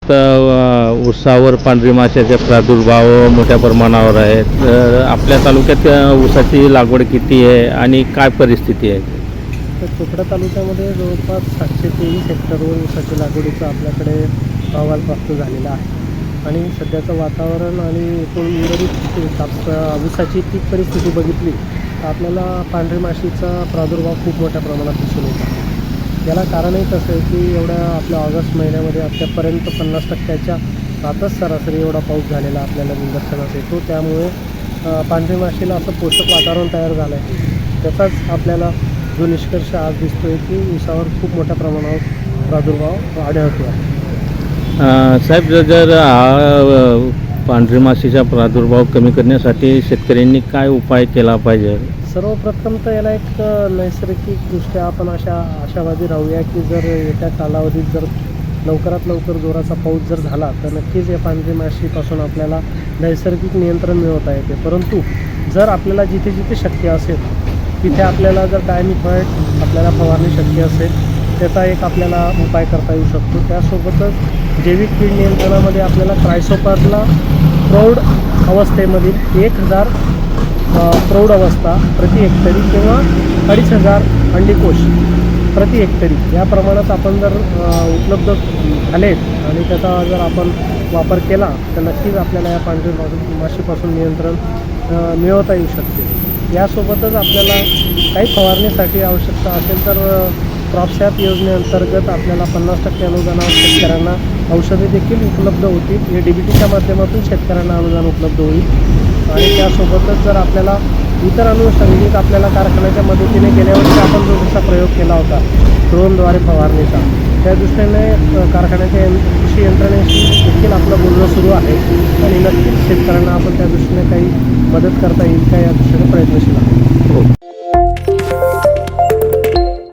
तर ऊसावर पांढरी माशाचे प्रादुर्भाव मोठ्या प्रमाणावर आहेत. तर आपल्या तालुक्यात ऊसाची लागवड किती आहे आणि काय परिस्थिती आहे? तर चोपडा तालुक्यामध्ये जवळपास 723 हेक्टरवर ऊसाची लागवडीचा आपल्याकडे अहवाल प्राप्त झालेला आहे. आणि सध्याचं वातावरण आणि एकूण उर्वरित ऊसाची पीक परिस्थिती बघितली तर आपल्याला पांढरी माशीचा प्रादुर्भाव खूप मोठ्या प्रमाणात दिसून येत आहे. याला कारणही कसं आहे की एवढ्या आपल्या ऑगस्ट महिन्यामध्ये आतापर्यंत 50%च्या आताच सरासरी एवढा पाऊस झालेला आपल्याला निदर्शनास येतो. त्यामुळे पांढरी माशीला असं पोषक वातावरण तयार झालं आहे. त्याचाच आपल्याला जो निष्कर्ष आज दिसतो आहे की ऊसावर खूप मोठ्या प्रमाणावर प्रादुर्भाव आढळतो आहे. साहेब, जर पांढरी माशीचा प्रादुर्भाव कमी करण्यासाठी शेतकऱ्यांनी काय उपाय केला पाहिजे? सर्वप्रथम तर याला एक नैसर्गिकदृष्ट्या आपण आशावादी राहूया की जर येत्या कालावधीत जर लवकरात लवकर जोराचा पाऊस जर झाला तर नक्कीच या पांढरी माशीपासून आपल्याला नैसर्गिक नियंत्रण मिळवता येते. परंतु जर आपल्याला जिथे जिथे शक्य असेल तिथे आपल्याला जर डायमिथॉएट आपल्याला फवारणी शक्य असेल त्याचा एक आपल्याला उपाय करता येऊ शकतो. त्यासोबतच जैविक कीड नियंत्रणामध्ये आपल्याला क्रायसोपरला प्रौढ अवस्थेमधील 1000 प्रौढ अवस्था प्रति हेक्टरी किंवा 2500 अंडीकोश प्रति हेक्टरी या प्रमाणात आपण जर उपलब्ध झालेत आणि त्याचा जर आपण वापर केला तर नक्कीच आपल्याला या पांढरी माशीपासून नियंत्रण मिळवता येऊ शकते. यासोबतच आपल्याला काही फवारणीसाठी आवश्यकता असेल तर क्रॉपसॅप योजनेअंतर्गत आपल्याला 50% अनुदानावर शेतकऱ्यांना औषधे देखील उपलब्ध होतील. हे DBTच्या माध्यमातून शेतकऱ्यांना अनुदान उपलब्ध होईल. आणि त्यासोबतच जर आपल्याला इतर अनुषंगिक आपल्याला कारखान्याच्या मदतीने गेल्या वर्षी आपण जो जसा प्रयोग केला होता ड्रोनद्वारे फवारणीचा, त्या दृष्टीने कारखान्याच्या कृषी यंत्रणेशी देखील आपलं बोलणं सुरू आहे आणि नक्कीच शेतकऱ्यांना आपण त्या दृष्टीने काही मदत करता येईल का या दृष्टीने प्रयत्नशील आहोत.